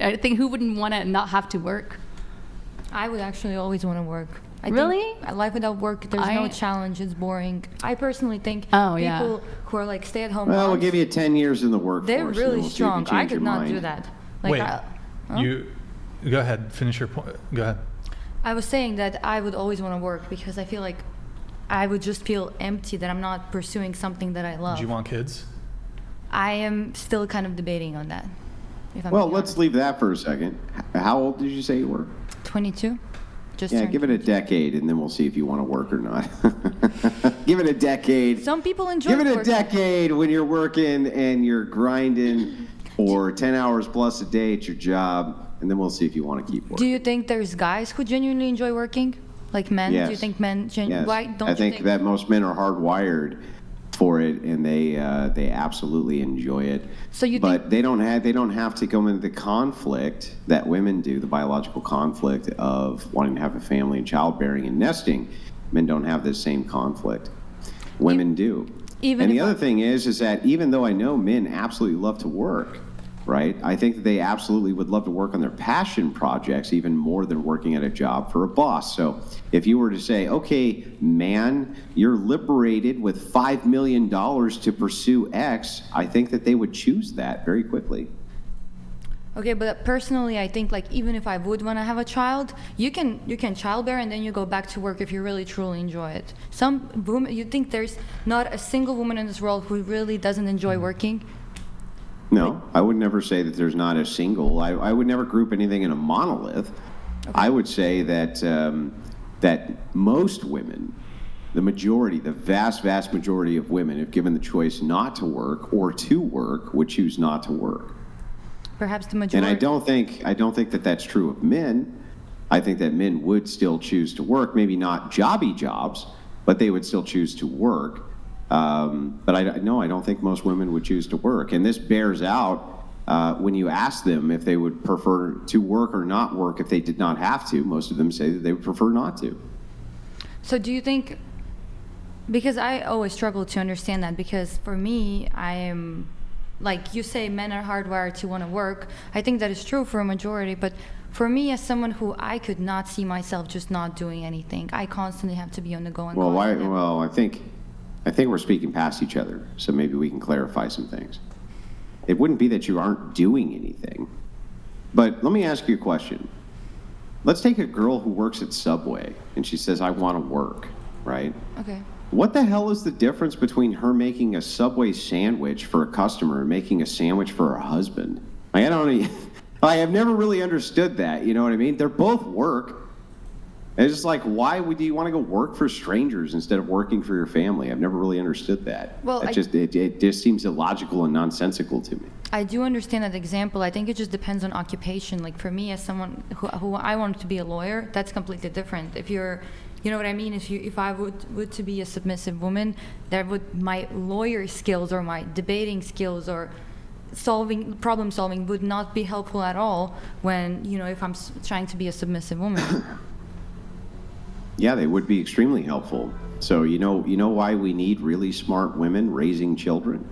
I think who wouldn't want to not have to work? I would actually always want to work. I Really? think life without work, there's no challenge. It's boring. I personally think yeah. people who are like stay-at-home Well, we'll moms, give you 10 years in the workforce. they're and really we'll see if you strong. change I your could not mind. do that. Like, Wait, you go ahead. Finish your point. Go ahead. I was saying that I would always want to work because I feel like I would just feel empty that I'm not pursuing something that I love. Do you want kids? I am still kind of debating on that. If I'm Well, being let's honest. leave that for a second. How old did you say you were? 22. Just Yeah, turned give it a 22. decade, and then we'll see if you want to work or not. Give it a decade. Some people enjoy Give it a working. decade when you're working and you're grinding for 10 hours plus a day at your job, and then we'll see if you want to keep Do working. you think there's guys who genuinely enjoy working? Like men? Yes. Do you think men Yes. why don't I you think that most men are hardwired for it, and they absolutely enjoy it. So you but think they don't have to go into the conflict that women do, the biological conflict of wanting to have a family and childbearing and nesting. Men don't have this same conflict. Women do. even And the if other thing is that even though I know men absolutely love to work, right? I think that they absolutely would love to work on their passion projects even more than working at a job for a boss. So if you were to say, okay, man, you're liberated with $5 million to pursue X, I think that they would choose that very quickly. Okay, but personally, I think like even if I would want to have a child, you can childbear and then you go back to work if you really truly enjoy it. Some women, you think there's not a single woman in this world who really doesn't enjoy working? No, I would never say that there's not a single. I would never group anything in a monolith. I would say that that most women, the majority, the vast majority of women, if given the choice not to work or to work, would choose not to work. Perhaps the majority. And I don't think that that's true of men. I think that men would still choose to work, maybe not jobby jobs, but they would still choose to work. But I don't think most women would choose to work. And this bears out when you ask them if they would prefer to work or not work if they did not have to. Most of them say that they would prefer not to. So do you think, because I always struggle to understand that, because for me, I am, like you say, men are hardwired to want to work. I think that is true for a majority, but for me, as someone who I could not see myself just not doing anything, I constantly have to be on the go. And Well, constantly- I think we're speaking past each other, so maybe we can clarify some things. It wouldn't be that you aren't doing anything, but let me ask you a question. Let's take a girl who works at Subway, and she says, I want to work, right? Okay. What the hell is the difference between her making a Subway sandwich for a customer and making a sandwich for her husband? I have never really understood that, you know what I mean? They're both work. It's just like, why would you want to go work for strangers instead of working for your family? I've never really understood that. Well, it just seems illogical and nonsensical to me. I do understand that example. I think it just depends on occupation. Like for me, as someone who I want to be a lawyer, that's completely different. If you're, you know what I mean? If I would to be a submissive woman, my lawyer skills or my debating skills or problem solving would not be helpful at all when, if I'm trying to be a submissive woman. Yeah, they would be extremely helpful. So you know why we need really smart women raising children?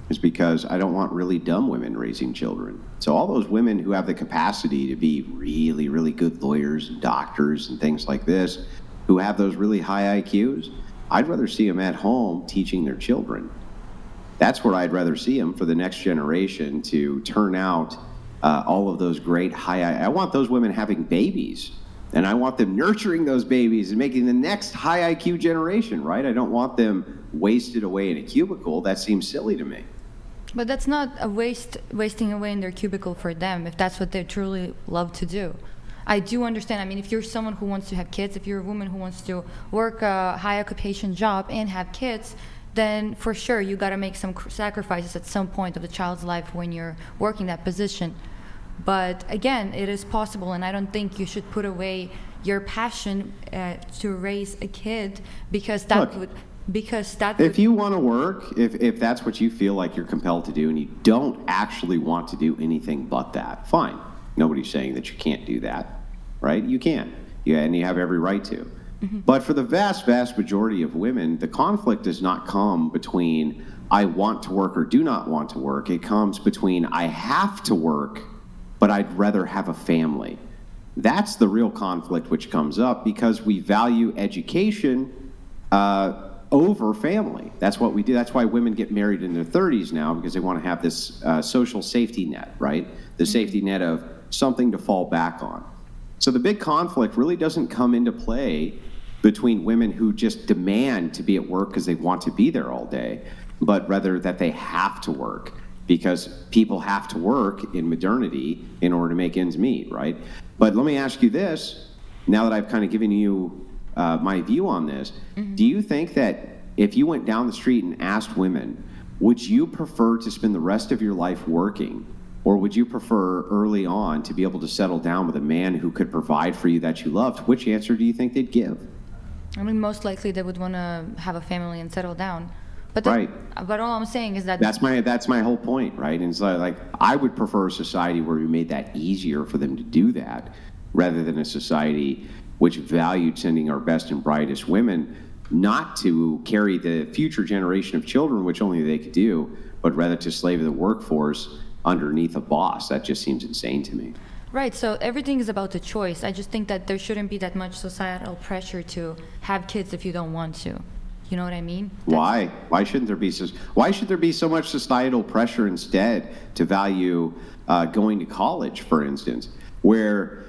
It's because I don't want really dumb women raising children. So all those women who have the capacity to be really, really good lawyers and doctors and things like this, who have those really high IQs, I'd rather see them at home teaching their children. That's where I'd rather see them for the next generation to turn out all of those great I want those women having babies. And I want them nurturing those babies and making the next high IQ generation, right? I don't want them wasted away in a cubicle. That seems silly to me. But that's not a wasting away in their cubicle for them, if that's what they truly love to do. I do understand. I mean, if you're someone who wants to have kids, if you're a woman who wants to work a high occupation job and have kids, then for sure you got to make some sacrifices at some point of the child's life when you're working that position. But again, it is possible, and I don't think you should put away your passion to raise a kid because that Look, would. If you want to work, if that's what you feel like you're compelled to do, and you don't actually want to do anything but that, fine. Nobody's saying that you can't do that, right? You can, and you have every right to. Mm-hmm. But for the vast majority of women, the conflict does not come between I want to work or do not want to work. It comes between I have to work but I'd rather have a family. That's the real conflict which comes up because we value education over family. That's what we do. That's why women get married in their 30s now, because they want to have this social safety net, right? The safety net of something to fall back on. So the big conflict really doesn't come into play between women who just demand to be at work because they want to be there all day, but rather that they have to work because people have to work in modernity in order to make ends meet, right? But let me ask you this, now that I've kind of given you my view on this, do you think that if you went down the street and asked women, would you prefer to spend the rest of your life working, or would you prefer early on to be able to settle down with a man who could provide for you that you loved? Which answer do you think they'd give? I mean, most likely they would want to have a family and settle down. But Right. But all I'm saying is that That's my whole point, right? And so, like, I would prefer a society where we made that easier for them to do that, rather than a society which valued sending our best and brightest women not to carry the future generation of children, which only they could do, but rather to slave the workforce underneath a boss. That just seems insane to me. right. So everything is about the choice. I just think that there shouldn't be that much societal pressure to have kids if you don't want to. You know what I mean? Why? Why shouldn't there be so much societal pressure instead to value going to college, for instance, where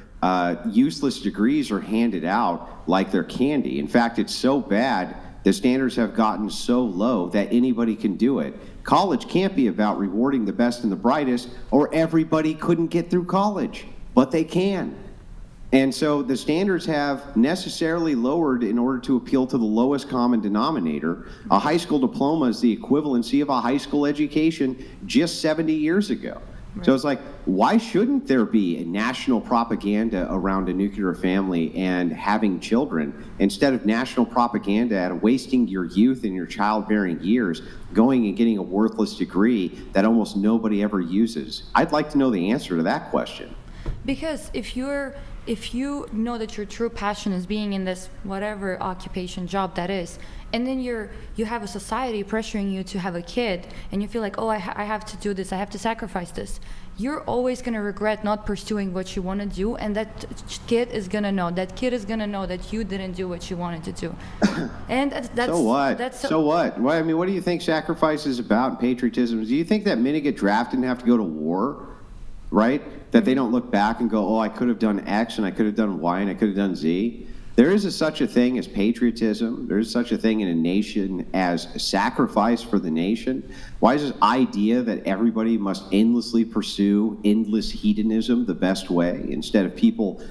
useless degrees are handed out like they're candy? In fact, it's so bad, the standards have gotten so low that anybody can do it. College can't be about rewarding the best and the brightest, or everybody couldn't get through college, but they can. And so the standards have necessarily lowered in order to appeal to the lowest common denominator. A high school diploma is the equivalency of a high school education just 70 years ago. So it's like, why shouldn't there be a national propaganda around a nuclear family and having children, instead of national propaganda at wasting your youth and your childbearing years going and getting a worthless degree that almost nobody ever uses? I'd like to know the answer to that question. Because if you know that your true passion is being in this whatever occupation job that is, and then you have a society pressuring you to have a kid, and you feel like, oh, I have to do this, I have to sacrifice this, you're always going to regret not pursuing what you want to do, and that kid is going to know that you didn't do what you wanted to do. And that's So what? That's So what? What? I mean, what do you think sacrifice is about and patriotism? Do you think that men who get drafted and have to go to war, right? That they don't look back and go, oh, I could have done X and I could have done Y and I could have done Z? There is such a thing as patriotism. There is such a thing in a nation as sacrifice for the nation. Why is this idea that everybody must endlessly pursue endless hedonism the best way, instead of people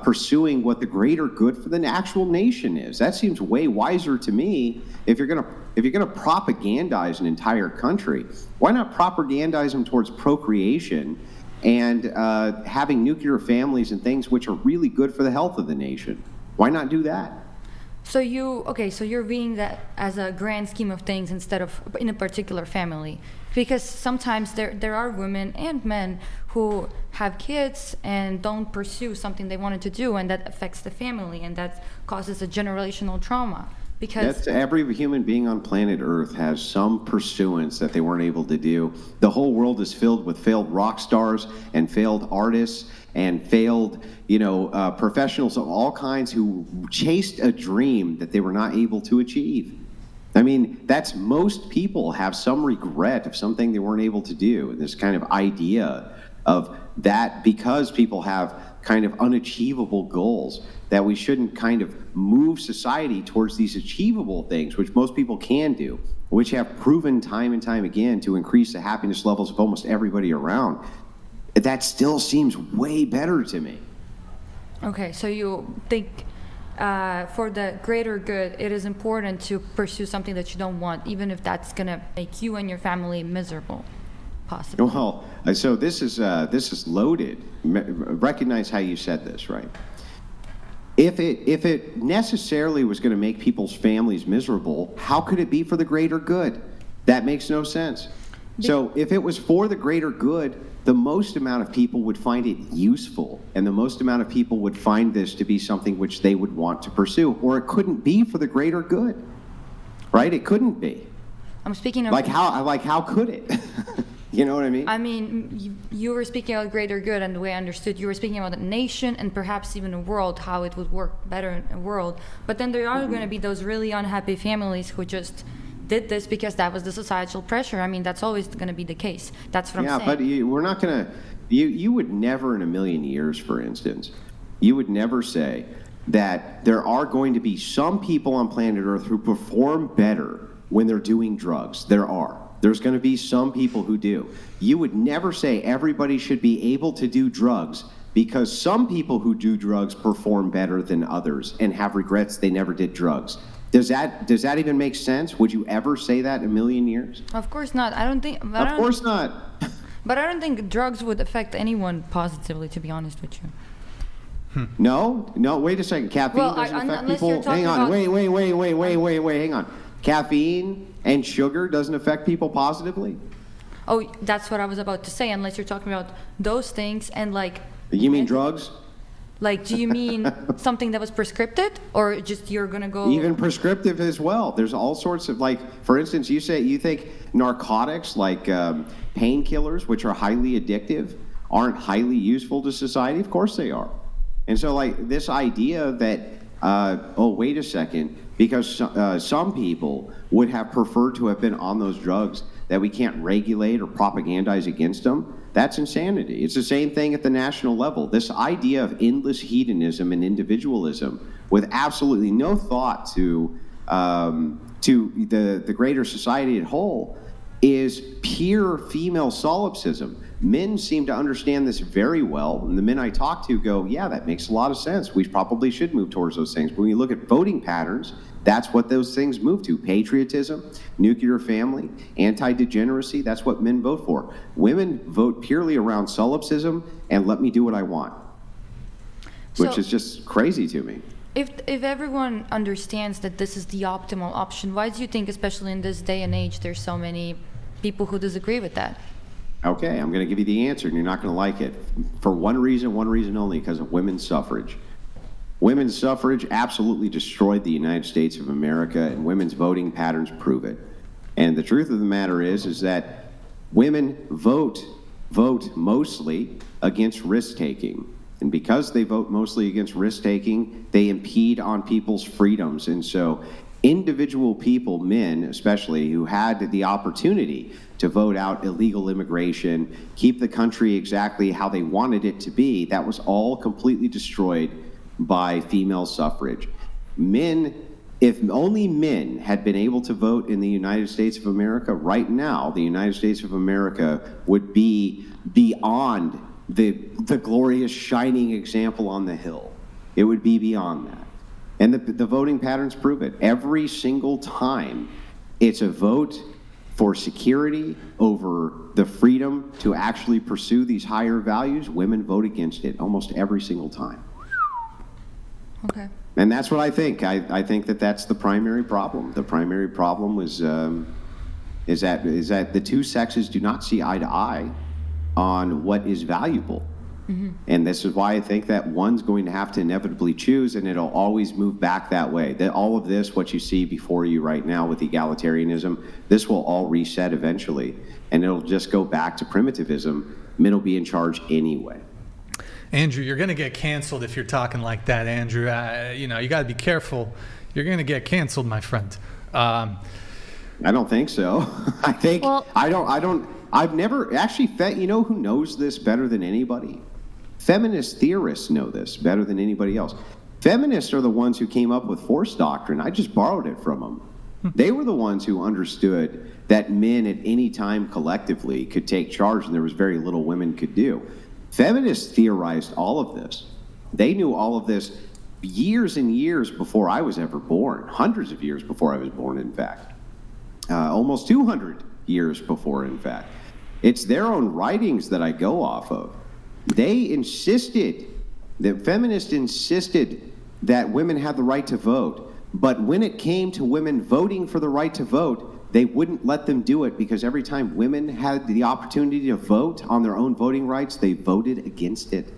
pursuing what the greater good for the actual nation is? That seems way wiser to me. If you're gonna propagandize an entire country, why not propagandize them towards procreation and having nuclear families and things which are really good for the health of the nation? Why not do that? So you're reading that as a grand scheme of things instead of in a particular family, because sometimes there are women and men who have kids and don't pursue something they wanted to do, and that affects the family, and that causes a generational trauma. Because Every human being on planet Earth has some pursuance that they weren't able to do. The whole world is filled with failed rock stars and failed artists and failed, professionals of all kinds who chased a dream that they were not able to achieve. I mean, most people have some regret of something they weren't able to do. And this kind of idea of that, because people have kind of unachievable goals, that we shouldn't kind of move society towards these achievable things, which most people can do, which have proven time and time again to increase the happiness levels of almost everybody around. That still seems way better to me. Okay, so you think for the greater good, it is important to pursue something that you don't want, even if that's going to make you and your family miserable, possibly. Well, so this is loaded. Recognize how you said this, right? If it necessarily was going to make people's families miserable, how could it be for the greater good? That makes no sense. So if it was for the greater good, the most amount of people would find it useful, and the most amount of people would find this to be something which they would want to pursue, or it couldn't be for the greater good, right? It couldn't be. I'm speaking of Like how could it? You know what I mean? I mean, you were speaking about greater good, and the way I understood, you were speaking about a nation and perhaps even a world, how it would work better in a world. But then there are going to be those really unhappy families who just did this because that was the societal pressure. I mean, that's always going to be the case. That's what I'm saying. Yeah, but we're not going to, you would never in a million years, for instance, you would never say that there are going to be some people on planet Earth who perform better when they're doing drugs. There are. There's going to be some people who do. You would never say everybody should be able to do drugs because some people who do drugs perform better than others and have regrets they never did drugs. Does that even make sense? Would you ever say that in a million years? Of course not. I don't think. Of course not. But I don't think drugs would affect anyone positively, to be honest with you. No, wait a second. Caffeine Well, doesn't affect unless you're people. talking Hang on, about- wait, hang on. Caffeine and sugar doesn't affect people positively? Oh, that's what I was about to say. Unless you're talking about those things and like. You mean drugs? Like, do you mean something that was prescripted, or just you're gonna go? Even prescriptive as well. There's all sorts of, like, for instance, you think narcotics like painkillers, which are highly addictive, aren't highly useful to society? Of course they are. And so, like, this idea that, wait a second, because some people would have preferred to have been on those drugs, that we can't regulate or propagandize against them, that's insanity. It's the same thing at the national level. This idea of endless hedonism and individualism with absolutely no thought to the greater society at whole is pure female solipsism. Men seem to understand this very well, and the men I talk to go, yeah, that makes a lot of sense. We probably should move towards those things. But when you look at voting patterns, that's what those things move to. Patriotism, nuclear family, anti-degeneracy, that's what men vote for. Women vote purely around solipsism and let me do what I want, which So- is just crazy to me. If everyone understands that this is the optimal option, why do you think, especially in this day and age, there's so many people who disagree with that? Okay, I'm going to give you the answer, and you're not going to like it. For one reason only, because of women's suffrage. Women's suffrage absolutely destroyed the United States of America, and women's voting patterns prove it. And the truth of the matter is that women vote mostly against risk-taking. And because they vote mostly against risk-taking, they impede on people's freedoms. And so individual people, men especially, who had the opportunity to vote out illegal immigration, keep the country exactly how they wanted it to be, that was all completely destroyed by female suffrage. Men, if only men had been able to vote in the United States of America, right now, the United States of America would be beyond the glorious shining example on the hill. It would be beyond that. And the voting patterns prove it. Every single time it's a vote for security over the freedom to actually pursue these higher values, women vote against it almost every single time. Okay. And that's what I think. I think that that's the primary problem. The primary problem is that the two sexes do not see eye to eye on what is valuable. Mm-hmm. And this is why I think that one's going to have to inevitably choose, and it'll always move back that way. That all of this, what you see before you right now with egalitarianism, this will all reset eventually, and it'll just go back to primitivism. Men will be in charge anyway. Andrew, you're going to get canceled if you're talking like that, Andrew. You got to be careful. You're going to get canceled, my friend. I don't think so. I think Well- I've never actually. You know who knows this better than anybody? Feminist theorists know this better than anybody else. Feminists are the ones who came up with force doctrine. I just borrowed it from them. They were the ones who understood that men at any time collectively could take charge, and there was very little women could do. Feminists theorized all of this. They knew all of this years and years before I was ever born, hundreds of years before I was born, in fact. Almost 200 years before, in fact. It's their own writings that I go off of. They insisted, the feminists insisted that women had the right to vote, but when it came to women voting for the right to vote, they wouldn't let them do it because every time women had the opportunity to vote on their own voting rights, they voted against it.